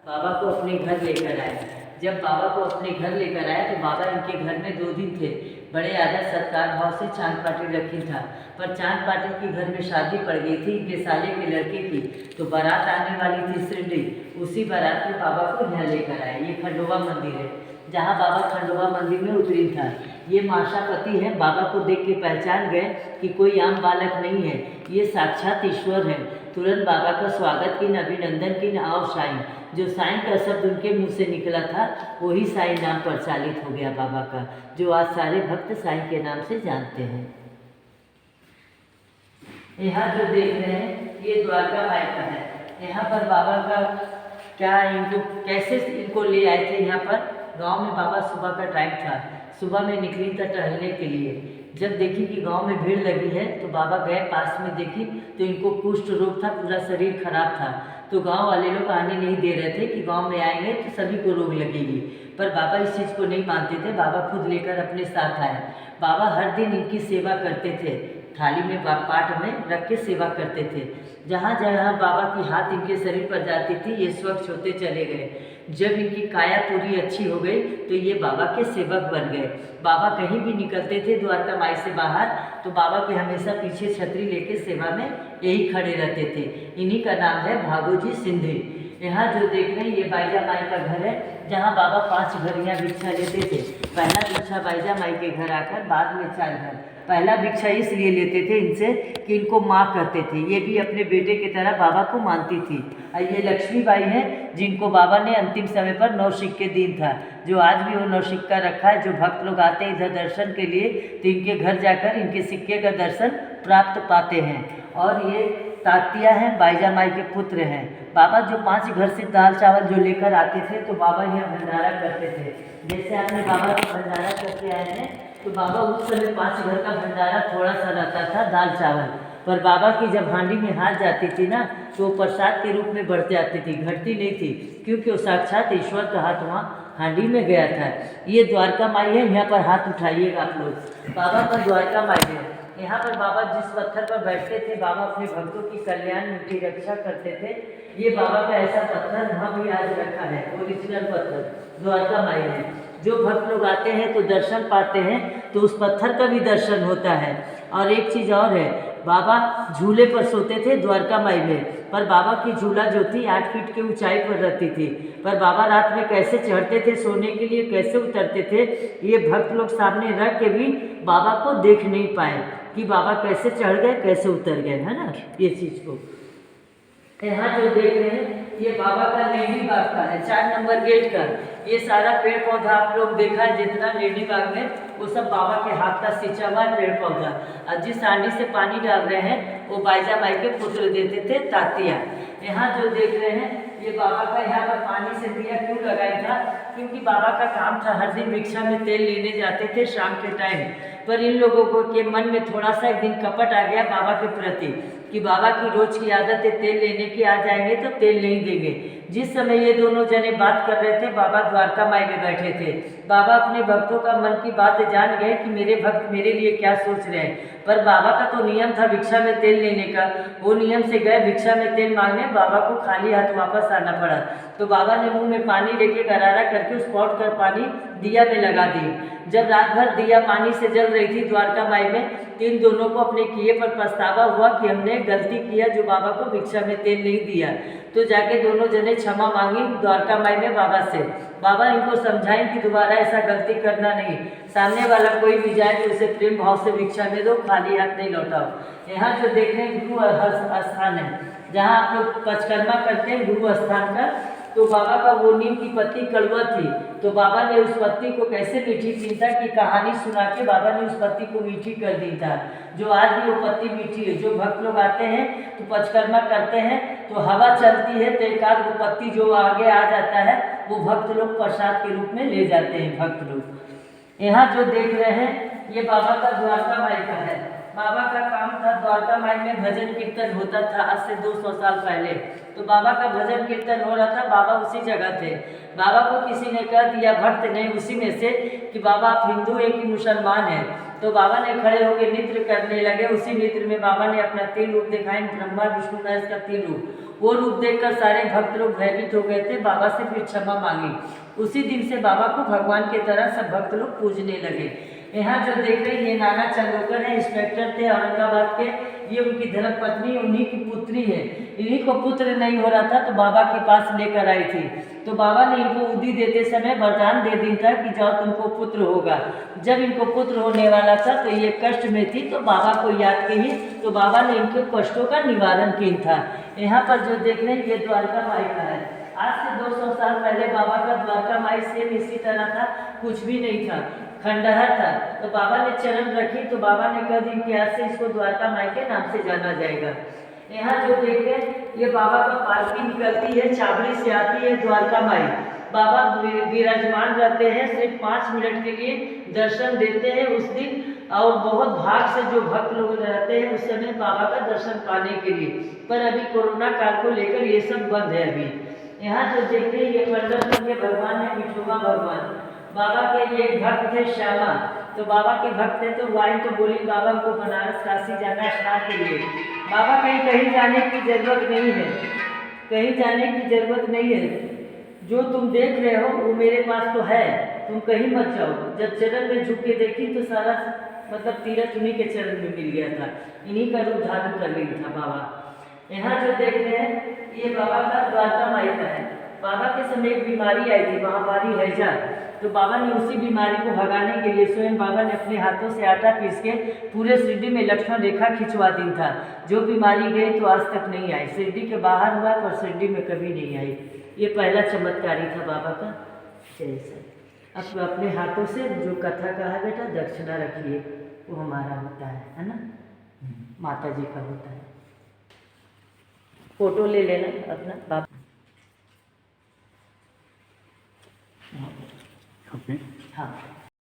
बाबा को अपने घर लेकर आए। जब बाबा को अपने घर लेकर आए तो बाबा इनके घर में 2 दिन थे। बड़े आदर सत्कार भाव से चांद पाटिल रखी था, पर चांद पाटिल के घर में शादी पड़ गई थी इनके साले के लड़के की। तो बारात आने वाली थी सिरडी। उसी बारात में बाबा को यहाँ लेकर आए। ये खंडोबा मंदिर है जहाँ बाबा खंडोबा मंदिर में उतरी था। ये माशापति है। बाबा को देख के पहचान गए कि कोई आम बालक नहीं है, ये साक्षात ईश्वर है। तुरंत बाबा का स्वागत की, अभिनंदन की, आओ साईं। जो साईं का शब्द उनके मुंह से निकला था वही साईं नाम प्रचालित हो गया बाबा का, जो आज सारे भक्त साईं के नाम से जानते हैं। यहाँ जो देख रहे हैं ये द्वारका माई का है। यहाँ पर बाबा का क्या, इनको कैसे इनको ले आए थे यहाँ पर। गांव में बाबा सुबह का टाइम था, सुबह में निकली था टहलने के लिए। जब देखी कि गांव में भीड़ लगी है तो बाबा गए, पास में देखी तो इनको कुष्ठ रोग था, पूरा शरीर खराब था। तो गांव वाले लोग आने नहीं दे रहे थे कि गांव में आएंगे तो सभी को रोग लगेगी, पर बाबा इस चीज़ को नहीं मानते थे। बाबा खुद लेकर अपने साथ आए। बाबा हर दिन इनकी सेवा करते थे, थाली में पाट में रख के सेवा करते थे। जहाँ जहाँ बाबा की हाथ इनके शरीर पर जाती थी ये स्वच्छ होते चले गए। जब इनकी काया पूरी अच्छी हो गई तो ये बाबा के सेवक बन गए। बाबा कहीं भी निकलते थे द्वारका माई से बाहर तो बाबा के हमेशा पीछे छतरी लेके सेवा में यही खड़े रहते थे। इन्हीं का नाम है भागोजी सिंधे। यहाँ जो देख रहे हैं ये बाईजा माई का घर है, जहाँ बाबा 5 घर यहाँ भिक्षा लेते थे। पहला भिक्षा बाईजा माई के घर आकर, बाद में 4 घर। पहला भिक्षा इसलिए लेते थे इनसे कि इनको माँ कहते थे। ये भी अपने बेटे की तरह बाबा को मानती थी। और ये लक्ष्मी बाई है जिनको बाबा ने अंतिम समय पर 9 सिक्के दिन था, जो आज भी वो 9 सिक्का रखा है। जो भक्त लोग आते हैं इधर दर्शन के लिए तो इनके घर जाकर इनके सिक्के का दर्शन प्राप्त पाते हैं। और ये तातिया हैं, बाईजा माई के पुत्र हैं। बाबा जो 5 घर से दाल चावल जो लेकर आते थे तो बाबा यहाँ भंडारा करते थे। जैसे आपने बाबा का भंडारा करके आए हैं तो बाबा उस समय 5 घर का भंडारा थोड़ा सा रहता था दाल चावल, पर बाबा की जब हांडी में हाथ जाती थी ना तो वो प्रसाद के रूप में बढ़ जाती थी, घटती नहीं थी, क्योंकि वो साक्षात ईश्वर का हाथ वहाँ हांडी में गया था। ये द्वारका माई है, यहाँ पर हाथ उठाइएगा आप लोग। बाबा का द्वारका माई है। यहाँ पर बाबा जिस पत्थर पर बैठते थे, बाबा अपने भक्तों की कल्याण उनकी रक्षा करते थे। ये बाबा का ऐसा पत्थर वहाँ भी आज रखा है, ओरिजिनल पत्थर द्वारका माई है। जो भक्त लोग आते हैं तो दर्शन पाते हैं, तो उस पत्थर का भी दर्शन होता है। और एक चीज़ और है, बाबा झूले पर सोते थे द्वारका माई में, पर बाबा की झूला जो थी 8 फीट की ऊंचाई पर रहती थी। पर बाबा रात में कैसे चढ़ते थे सोने के लिए, कैसे उतरते थे, ये भक्त लोग सामने रख के भी बाबा को देख नहीं पाए कि बाबा कैसे चढ़ गए कैसे उतर गए, है ना। ये चीज़ को यहाँ जो देख रहे हैं ये बाबा का लेडी बाग का है, 4 नंबर गेट का। ये सारा पेड़ पौधा आप लोग देखा है जितना लेडी बाग में, वो सब बाबा के हाथ का सिंचा हुआ पेड़ पौधा। और जिस हांडी से पानी डाल रहे हैं वो बाईजा माई के पुत्र देते थे, तातिया। यहाँ जो देख रहे हैं ये बाबा का, यहाँ पर पानी से दिया क्यों लगाया था, क्योंकि बाबा का काम था हर दिन भिक्षा में तेल लेने जाते थे शाम के टाइम। पर इन लोगों को के मन में थोड़ा सा एक दिन कपट आ गया बाबा के प्रति कि बाबा की रोज की आदत है तेल लेने की, आ जाएंगे तो तेल नहीं देंगे। जिस समय ये दोनों जने बात कर रहे थे बाबा द्वारका माई में बैठे थे। बाबा अपने भक्तों का मन की बात जान गए कि मेरे भक्त मेरे लिए क्या सोच रहे हैं। पर बाबा का तो नियम था भिक्षा में तेल लेने का, वो नियम से गए भिक्षा में तेल मांगने, बाबा को खाली हाथ वापस आना पड़ा। तो बाबा ने मुंह में पानी लेके गरारा करके उस पॉट का पानी दिया में लगा दी। जब रात भर दिया पानी से जल रही थी द्वारका माई में, तो इन दोनों को अपने किए पर पछतावा हुआ कि हमने गलती किया जो बाबा को भिक्षा में तेल नहीं दिया। तो जाके दोनों जने क्षमा मांगी द्वारका माई में बाबा से। बाबा इनको समझाएं कि दोबारा ऐसा गलती करना नहीं, सामने वाला कोई भी जाए तो उसे प्रेम भाव से भिक्षा में दो, खाली हाथ नहीं लौटाओ। यहाँ जो देख रहे हैं गुरु स्थान है, जहाँ आप लोग पचकर्मा करते हैं गुरु स्थान का। तो बाबा का वो नीम की पत्ती कड़वा थी, तो बाबा ने उस पत्ती को कैसे मीठी चिंता की कहानी सुना के बाबा ने उस पत्ती को मीठी कर दी था, जो आज भी वो पत्ती मीठी है। जो भक्त लोग आते हैं तो पचकर्मा करते हैं तो हवा चलती है तो एक आध वो पत्ती जो आगे आ जाता है वो भक्त लोग प्रसाद के रूप में ले जाते हैं भक्त लोग। यहाँ जो देख रहे हैं ये बाबा का द्वारका माई का है। बाबा का काम था द्वारका माई में भजन कीर्तन होता था आज से 200 साल पहले। तो बाबा का भजन कीर्तन हो रहा था, बाबा उसी जगह थे। बाबा को किसी ने कह दिया, भक्त ने उसी में से, कि बाबा आप हिंदू हैं कि मुसलमान हैं। तो बाबा ने खड़े होकर नृत्य करने लगे। उसी नृत्य में बाबा ने अपना 3 रूप दिखाए, ब्रह्मा विष्णु महेश का 3 रूप। वो रूप देखकर सारे भक्त लोग भयभीत हो गए थे। बाबा से फिर क्षमा मांगी। उसी दिन से बाबा को भगवान की तरह सब भक्त लोग पूजने लगे। यहाँ जो देख रहे हैं ये नाना चंदोकर है, इंस्पेक्टर थे औरंगाबाद के। ये उनकी धर्मपत्नी उन्हीं की पुत्री है। इन्हीं को पुत्र नहीं हो रहा था तो बाबा के पास लेकर आई थी। तो बाबा ने इनको उदी देते समय वरदान दे दी था कि जाओ तुमको पुत्र होगा। जब इनको पुत्र होने वाला था तो ये कष्ट में थी तो बाबा को याद की तो बाबा ने इनके कष्टों का निवारण किया था। यहाँ पर जो देख रहे हैं ये द्वारका माई का है। आज से 200 साल पहले बाबा का द्वारका माई सेम इसी तरह था, कुछ भी नहीं था, खंडहर था। तो बाबा ने चरण रखी तो बाबा ने कह दी कि आज से इसको द्वारका माई के नाम से जाना जाएगा। यहाँ जो देख रहे हैं ये बाबा का पालकी निकलती है, छाबड़ी से आती है द्वारका माई। बाबा विराजमान रहते हैं, सिर्फ 5 मिनट के लिए दर्शन देते हैं उस दिन। और बहुत भाग से जो भक्त लोग रहते हैं उस समय बाबा का दर्शन पाने के लिए। पर अभी कोरोना काल को लेकर ये सब बंद है अभी। यहाँ जो देखते हैं ये पंडरपुर के भगवान है, विठोबा भगवान। बाबा के ये भक्त थे श्यामा। तो बाबा के भक्त थे तो वाइन तो बोली बाबा को बनारस काशी जाना स्नान के लिए। बाबा कहीं जाने की जरूरत नहीं है, कहीं जाने की जरूरत नहीं है। जो तुम देख रहे हो वो मेरे पास तो है, तुम कहीं मत जाओ। जब चरण में झुक के देखी तो सारा मतलब तीरथ उन्हीं के चरण में मिल गया था। इन्हीं का रूप धारण कर लिया था बाबा। यहाँ जो देख रहे हैं ये बाबा का द्वारका माई का है। बाबा के समय एक बीमारी आई थी, महामारी हैजा। तो बाबा ने उसी बीमारी को भगाने के लिए स्वयं बाबा ने अपने हाथों से आटा पीस के पूरे शिरडी में लक्ष्मण रेखा खिंचवा दी था। जो बीमारी गई तो आज तक नहीं आई। शिरडी के बाहर हुआ पर शिरडी में कभी नहीं आई। ये पहला चमत्कारी था बाबा का। जैसा अब अपने हाथों से जो कथा कहा बेटा दक्षिणा रखिए, वो हमारा होता है ना, माता जी का होता है। फोटो ले लेना अपना बाबा। ओके। हाँ।